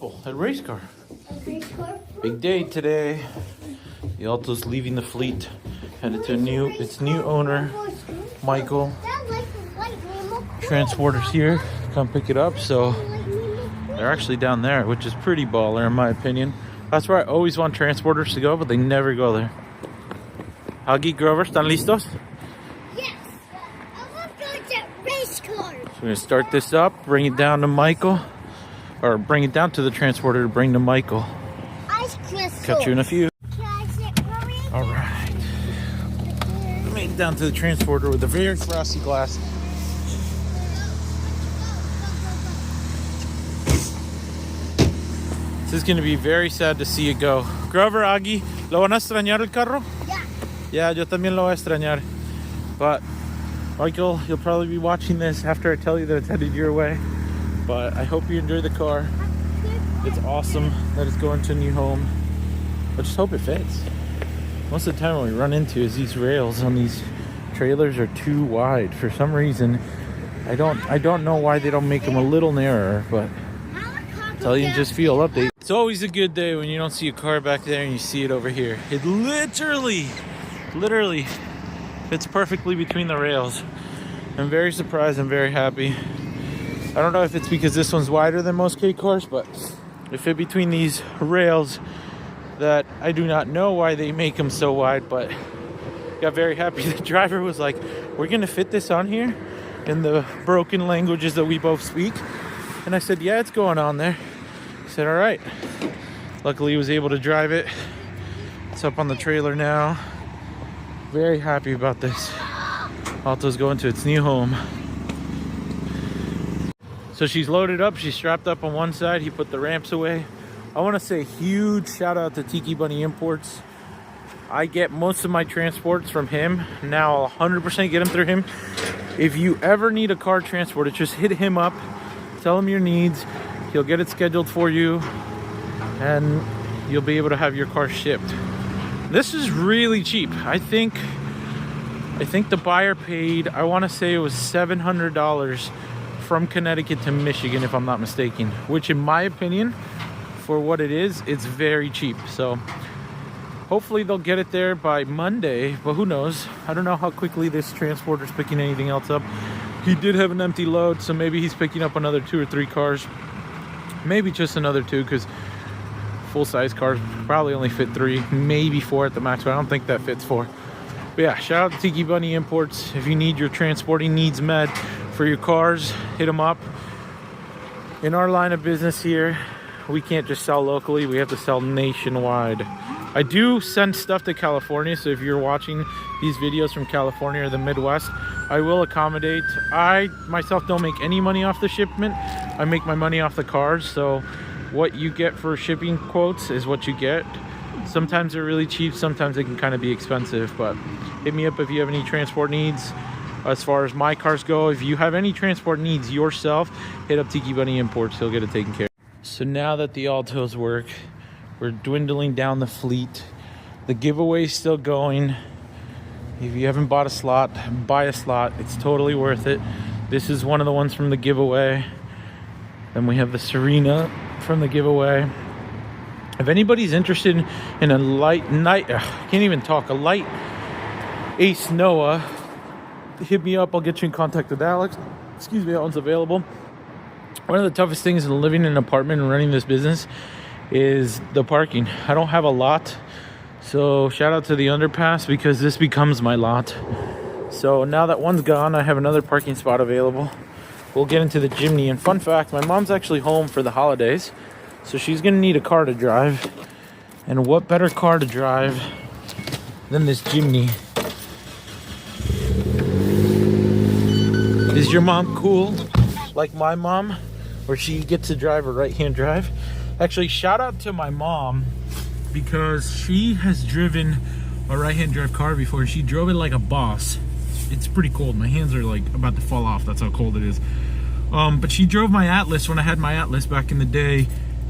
people at race car. Race car? Big day today. The Alto's leaving the fleet. Headed to its new owner, Michael. Transporters here. Come pick it up. So they're actually down there, which is pretty baller in my opinion. That's where I always want transporters to go, but they never go there. Huggy, Grover, ¿están listos? Yes. I want to go to race car. So we're gonna start this up, bring it down to Michael, or bring it down to the transporter to bring to Michael. Ice crystal. Catch you in a few. Can I sit, Mommy? All right. Made it down to the transporter with a very frosty glass. This is going to be very sad to see it go. Grover, Aggie, ¿lo van a extrañar el carro? Yeah. Yeah, yo también lo voy a extrañar. But, Michael, you'll probably be watching this after I tell you that it's headed your way. But I hope you enjoy the car. It's awesome that it's going to a new home. I just hope it fits. Most of the time what we run into is these rails on these trailers are too wide. For some reason, I don't know why they don't make them a little narrower, but tell you just feel update. It's always a good day when you don't see a car back there and you see it over here. It literally fits perfectly between the rails. I'm very surprised. I'm very happy. I don't know if it's because this one's wider than most K cars, but it fit between these rails that I do not know why they make them so wide, but got very happy. The driver was like, we're gonna fit this on here in the broken languages that we both speak. And I said, yeah, it's going on there. He said, all right. Luckily he was able to drive it. It's up on the trailer now. Very happy about this. Alto's going to its new home. So she's loaded up, she's strapped up on one side. He put the ramps away. I want to say huge shout out to MendyImports. I get most of my transports from him. Now I'll 100% get them through him. If you ever need a car transported, just hit him up. Tell him your needs. He'll get it scheduled for you. And you'll be able to have your car shipped. This is really cheap. I think the buyer paid, I want to say it was $700 from Connecticut to Michigan, if I'm not mistaken. Which in my opinion, for what it is, it's very cheap. So hopefully they'll get it there by Monday, but who knows? I don't know how quickly this transporter's picking anything else up. He did have an empty load, so maybe he's picking up another 2 or 3 cars. Maybe just another 2, because full-size cars probably only fit 3, maybe 4 at the max, but I don't think that fits 4. But yeah, shout out to MendyImports. If you need your transporting needs met for your cars, hit them up. In our line of business here, we can't just sell locally, we have to sell nationwide. I do send stuff to California, so if you're watching these videos from California or the Midwest, I will accommodate. I myself don't make any money off the shipment. I make my money off the cars, so what you get for shipping quotes is what you get. Sometimes they're really cheap, sometimes they can kind of be expensive, but hit me up if you have any transport needs. As far as my cars go, if you have any transport needs yourself, hit up MendyImports, he'll get it taken care of. So now that the Altos work, we're dwindling down the fleet. The giveaway's still going. If you haven't bought a slot, buy a slot. It's totally worth it. This is one of the ones from the giveaway. Then we have the Serena from the giveaway. If anybody's interested in a light Ace Noah, hit me up. I'll get you in contact with Alex. Excuse me, that one's available. One of the toughest things in living in an apartment and running this business is the parking. I don't have a lot, so shout out to the underpass because this becomes my lot. So now that one's gone, I have another parking spot available. We'll get into the gymny. And fun fact, my mom's actually home for the holidays, so she's gonna need a car to drive. And what better car to drive than this gymny? Is your mom cool like my mom, where she gets to drive a right-hand drive? Actually, shout out to my mom because she has driven a right-hand drive car before. She drove it like a boss. It's pretty cold. My hands are like about to fall off. That's how cold it is. But she drove my Atlas when I had my Atlas back in the day,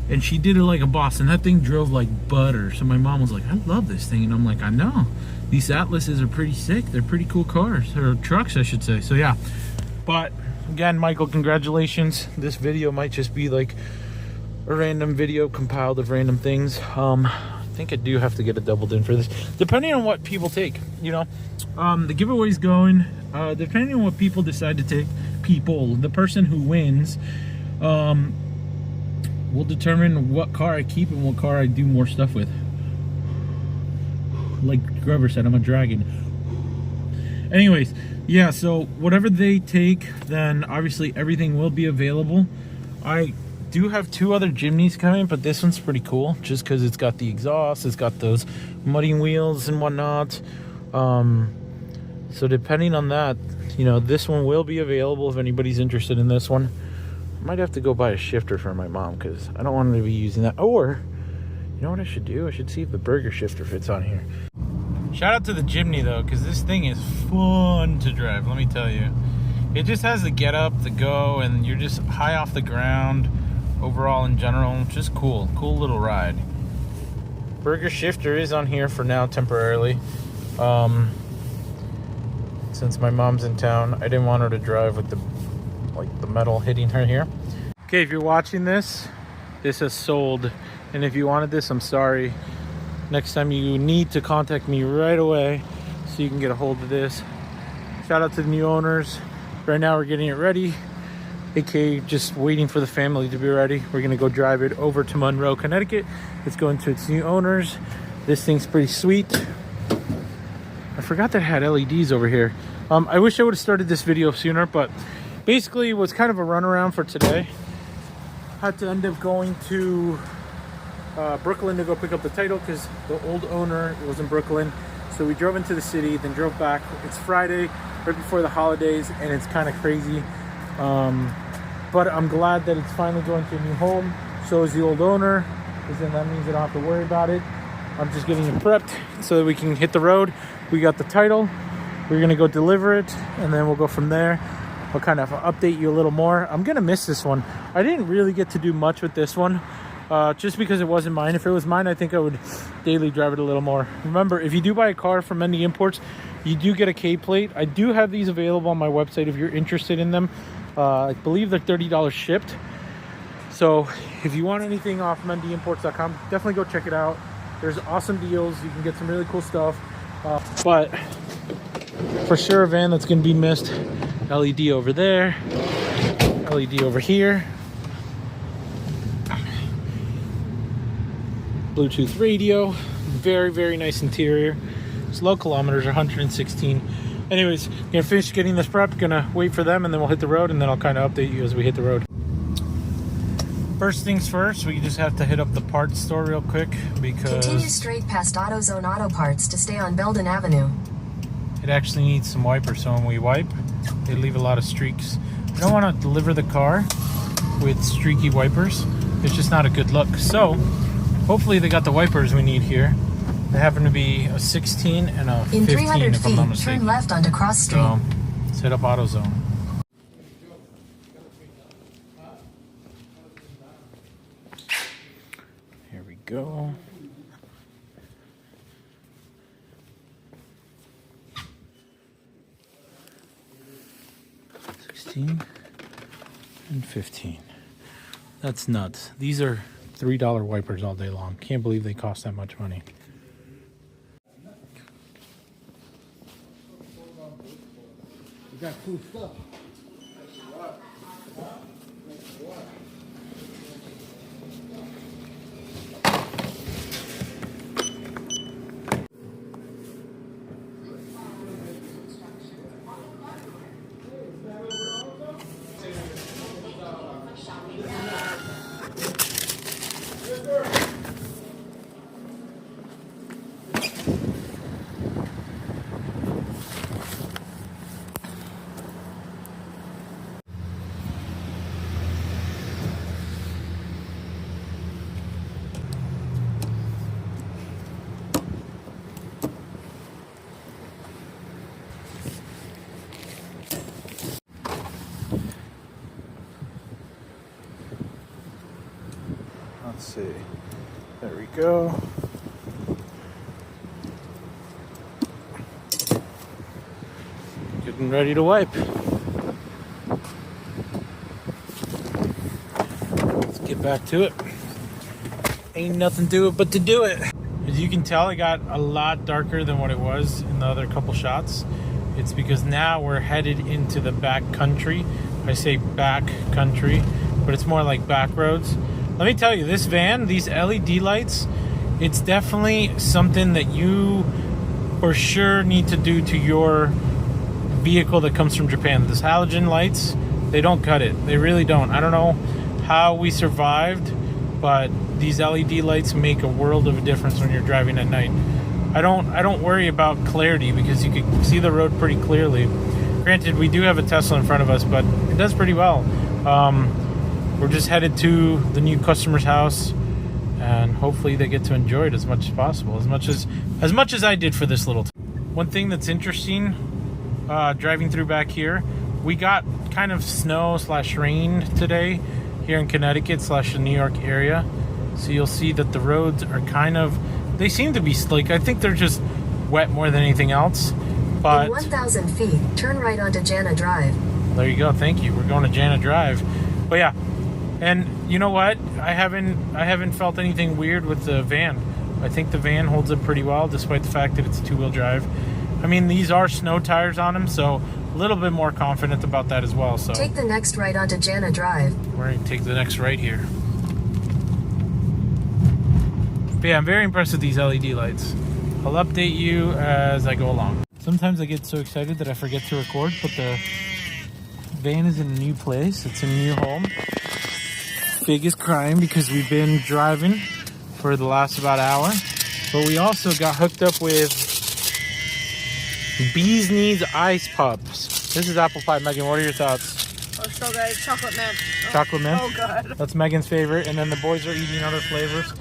and she did it like a boss, and that thing drove like butter. So my mom was like, I love this thing. And I'm like, I know. These Atlases are pretty sick. They're pretty cool cars, or trucks, I should say. So yeah. But again, Michael, congratulations. This video might just be like a random video compiled of random things. I think I do have to get a doubled in for this, depending on what people take, you know. The giveaway's going, depending on what people decide to take. The person who wins will determine what car I keep and what car I do more stuff with. Like Grover said, I'm a dragon. Anyways, yeah, so whatever they take, then obviously everything will be available. I do have 2 other Gymnys coming, but this one's pretty cool just because it's got the exhaust, it's got those mudding wheels and whatnot. So depending on that, you know, this one will be available if anybody's interested in this one. I might have to go buy a shifter for my mom because I don't want her to be using that. Or, you know what I should do? I should see if the burger shifter fits on here. Shout out to the Gymny though, because this thing is fun to drive, let me tell you. It just has the get up, the go, and you're just high off the ground. Overall, in general, just cool little ride. Burger shifter is on here for now temporarily. Since my mom's in town, I didn't want her to drive with the metal hitting her here. Okay, if you're watching this has sold, and if you wanted this, I'm sorry. Next time you need to contact me right away so you can get a hold of this. Shout out to the new owners. Right now we're getting it ready, aka just waiting for the family to be ready. We're gonna go drive it over to Monroe, Connecticut. It's going to its new owners. This thing's pretty sweet. I forgot that it had LEDs over here. I wish I would have started this video sooner, but basically it was kind of a runaround for today. Had to end up going to Brooklyn to go pick up the title because the old owner was in Brooklyn. So we drove into the city, then drove back. It's Friday, right before the holidays, and it's kind of crazy. But I'm glad that it's finally going to a new home. So is the old owner, because then that means I don't have to worry about it. I'm just getting it prepped so that we can hit the road. We got the title. We're gonna go deliver it, and then we'll go from there. I'll kind of update you a little more. I'm gonna miss this one. I didn't really get to do much with this one, just because it wasn't mine. If it was mine, I think I would daily drive it a little more. Remember, if you do buy a car from MendyImports, you do get a K plate. I do have these available on my website if you're interested in them. I believe they're $30 shipped. So if you want anything off MendyImports.com, definitely go check it out. There's awesome deals. You can get some really cool stuff. But for sure, a van that's going to be missed. LED over there. LED over here. Bluetooth radio. Very, very nice interior. Its low kilometers are 116. Anyways, gonna finish getting this prep. Gonna wait for them, and then we'll hit the road, and then I'll kind of update you as we hit the road. First things first, we just have to hit up the parts store real quick because continue straight past AutoZone Auto Parts to stay on Belden Avenue. It actually needs some wipers, so when we wipe, they leave a lot of streaks. I don't want to deliver the car with streaky wipers. It's just not a good look. So hopefully they got the wipers we need here. They happen to be a 16 and a 15, in 300 if I'm not feet, mistaken. turn left onto Cross Street. So let's hit up AutoZone. Here we go. And 15. That's nuts. These are $3 wipers all day long. Can't believe they cost that much money. You got cool stuff. Let's see. There we go. Getting ready to wipe. Let's get back to it. Ain't nothing to it but to do it. As you can tell, it got a lot darker than what it was in the other couple shots. It's because now we're headed into the back country. I say back country, but it's more like back roads. Let me tell you, this van, these LED lights, it's definitely something that you for sure need to do to your vehicle that comes from Japan. These halogen lights, they don't cut it. They really don't. I don't know how we survived, but these LED lights make a world of a difference when you're driving at night. I don't worry about clarity because you can see the road pretty clearly. Granted, we do have a Tesla in front of us, but it does pretty well. We're just headed to the new customer's house, and hopefully they get to enjoy it as much as possible, as much as I did for this little time. One thing that's interesting, driving through back here, we got kind of snow / rain today here in Connecticut / the New York area. So you'll see that the roads are kind of, they seem to be slick. I think they're just wet more than anything else. But in 1,000 feet, turn right onto Jana Drive. There you go. Thank you. We're going to Jana Drive. But yeah, and you know what? I haven't felt anything weird with the van. I think the van holds up pretty well, despite the fact that it's a 2-wheel drive. I mean, these are snow tires on them, so a little bit more confident about that as well. So take the next right onto Jana Drive. We're going to take the next right here. But yeah, I'm very impressed with these LED lights. I'll update you as I go along. Sometimes I get so excited that I forget to record, but the van is in a new place. It's in a new home. Big is crying because we've been driving for the last about hour. But we also got hooked up with Bee's Knees Ice Pops. This is apple pie. Megan, what are your thoughts? Oh, so good. Chocolate mint. Chocolate mint? Oh, God. That's Megan's favorite. And then the boys are eating other flavors.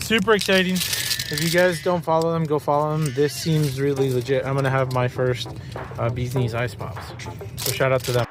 Super exciting. If you guys don't follow them, go follow them. This seems really legit. I'm going to have my first Bee's Knees Ice Pops. So shout out to them.